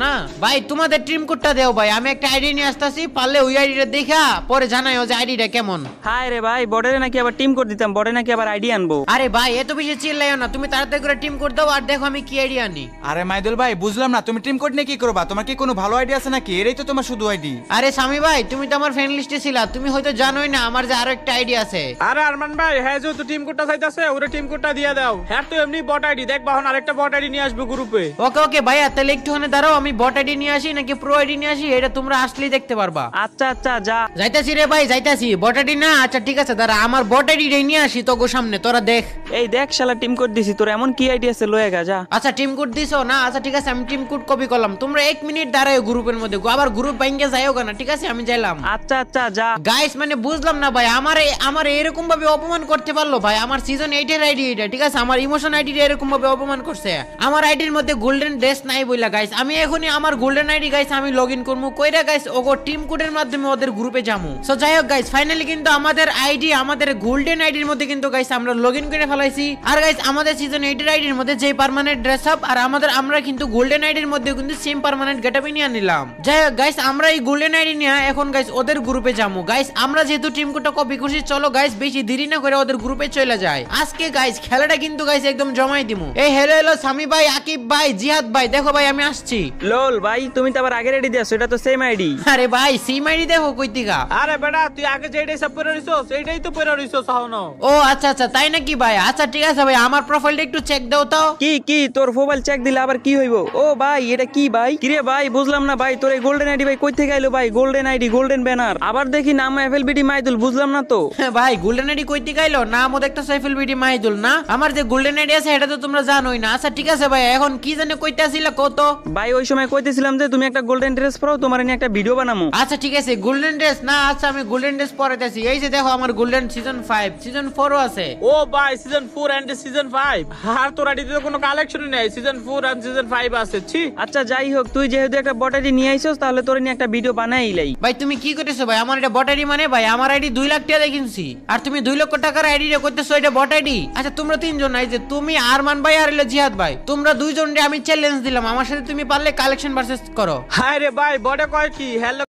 না ভাই তোমাদের টিম কোডটা দেও ভাই, আমি একটা আইডি নিয়ে আসতেছি, পারলে ওই আইডিটা দেখা পরে জানাইও যে আইডিটা কেমন। হায় রে ভাই, বর্ডারে নাকি আবার টিম কোড দিতাম, বর্ডারে নাকি আবার আইডি আনবো। আরে ভাই এত বেশি চিল্লাইও না, তুমি তাড়াতাড়ি করে টিম কোড দাও আর দেখো আমি কি আইডি আনি। আরে মাইদুল ভাই বুঝলাম না, তুমি টিম কোড নিয়ে কি করবা? তোমার কি কোনো ভালো আইডিয়া আছে নাকি? এটাই তো তোমার শুধু আইডি। আরে সামি ভাই তুমি তো আমার ফ্রেন্ড লিস্টে ছিলা, তুমি হয়তো জানোই না আমার যে আরো একটা আইডি আছে। আরে আরমান ভাই, হ্যাঁ যেহেতু টিম কোডটা চাইতাছে ওরে টিম কোডটা দিয়ে দাও। হ্যাঁ তো এমনি বট আইডি দেখবা, এখন আরেকটা বট আইডি নিয়ে আসবে গ্রুপে। ওকে ওকে ভাইয়া, তাহলে একটুখানি দাঁড়াও, আমি বট আইডি নিয়ে আসি নাকি প্রো আইডি নিয়ে আসি এটা তোমরা আসলেই দেখতে পারবা। আচ্ছা আচ্ছা যা। যাইতাছি রে ভাই যাইতাছি, বট আইডি না, আচ্ছা ঠিক আছে দাঁড়া, আমার বট আইডিটাই নিয়ে আসি তোগো সামনে, তোরা দেখ। এই দেখ শালা টিম কোড দিছি, তোর এমন কি আইডি আছে লয়ে গা যা। আচ্ছা টিম কোড দিছো না, আচ্ছা ঠিক আছে আমি টিম কোড কপি করলাম, তোমরা 1 মিনিট দাঁড়াও গ্রুপের মধ্যে, আবার গ্রুপ ভাঙিয়ে যাইও না, ঠিক আছে আমি যাইলাম। আচ্ছা আচ্ছা যা। গাইস মানে বুঝলাম না ভাই, আমার এরকম ভাবে অপমান করতে পারলো ভাই, আমার সিজন 8 এর আইডি এটা, ঠিক আছে আমার ইমোশন আইডি এরকম ভাবে অপমান করছে। আমার আইডির মধ্যে গোল্ডেন ড্রেস নাই বইলা গাইস, আমি এখনই আমার গোল্ডেন আইডি গাইস আমি লগইন করব কইরা গাইস ওগো টিম কোডের মাধ্যমে ওদের গ্রুপে যামু। সো যাই হোক গাইস ফাইনালি কিন্তু আমাদের আইডি, আমাদের গোল্ডেন আইডির মধ্যে কিন্তু গাইস আমরা লগইন করে ফেলাইছি। আর গাইস আমাদের সিজন 8 এর আইডির মধ্যে যে পার্মানেন্ট ড্রেস আপ আর আমরা কিন্তু গোল্ডেন আইডির মধ্যে কিন্তু সেম পার্মানেন্ট গেটআপ নিয়ে নিলাম। যাই হোক গাইস আমরা এই গোল্ডেন আইডি নিয়ে এখন গাইস ওদের গ্রুপে যামু। গাইস আমরা যেহেতু টিম কোডটা কপি করছি, চলো গাইস বেশি দেরি না করে ওদের গ্রুপে চলে যায়। আজকে গাইস খেলাটা কিন্তু গাইস একদম জমাই দিমু। এই হ্যালো হ্যালো সামি ভাই, আকিব ভাই, জিহাদ ভাই, দেখো ভাই আমি আসছি। লোল ভাই তুমি তো আবার আগের আইডি দিয়েছো, এটা তো সেম আইডি। আরে ভাই সেম আইডি দেখো কইতিকা। আরে বেটা তুই আগে যেটাই সব পরে রইছো সেইটাই তো পরে রইছো সাহনো। ও আচ্ছা আচ্ছা তাই নাকি ভাই, আচ্ছা ঠিক আছে ভাই আমার প্রোফাইলটা একটু চেক দাও তো। কি তোর মোবাইল চেক দিলে আবার কি হইব? ও ভাই এটা কি ভাই? কিরে ভাই বুঝলাম না ভাই, তোর এই গোল্ডেন আইডি ভাই কই থেকে আইলো ভাই? গোল্ডেন আইডি গোল্ডেন ব্যানার, আবার দেখি নাম এফএলবিডি মাইদুল, বুঝলাম না তো। ভাই গোল্ডেন আইডি কইতে গাইলো নাম ওদের একটা সাইফুল বিডি মাইদুল না, আমার যে গোল্ডেন আইডি আছে এটা তো তোমরা জানোই না। আচ্ছা ঠিক আছে ভাই এখন কি জানে কইতে আসিলা কত? ভাই ওই সময় কইতেছিলাম যে তুমি একটা গোল্ডেন ড্রেস পরাও, তোমার নিয়ে একটা ভিডিও বানামু। আচ্ছা ঠিক আছে গোল্ডেন ড্রেস না, আচ্ছা আমি গোল্ডেন ড্রেস পরাইতেছি। এই যে দেখো আমার গোল্ডেন সিজন 5 সিজন 4 ও আছে। ও ভাই সিজন 4 এন্ড সিজন 5, আর তোর আইডিতে তো কোনো কালেকশনই নাই, সিজন 4 এন্ড সিজন 5 আছে। ছি আচ্ছা যাই হোক, তুই যেহেতু একটা বট আইডি নিয়ে আইছস তাহলে তোর নিয়ে একটা ভিডিও বানাইলাই। ভাই তুমি কি করতেছো ভাই? আমার এটা বট আইডি মানে ভাই আমার আইডি 2 লাখ টাকা দিয়ে কিনছি, আর তুমি 2 লক্ষ টাকার আইডি রে করতেছো এটা বট আইডি? আচ্ছা তোমরা তিনজন, এই যে তুমি আরমান ভাই আর হলো জিহাদ ভাই, তোমরা দুইজনরে আমি চ্যালেঞ্জ দিলাম, আমার সাথে তুমি পারলে কালেকশন ভার্সেস করো। হায় রে ভাই বড় কয় কি হ্যালো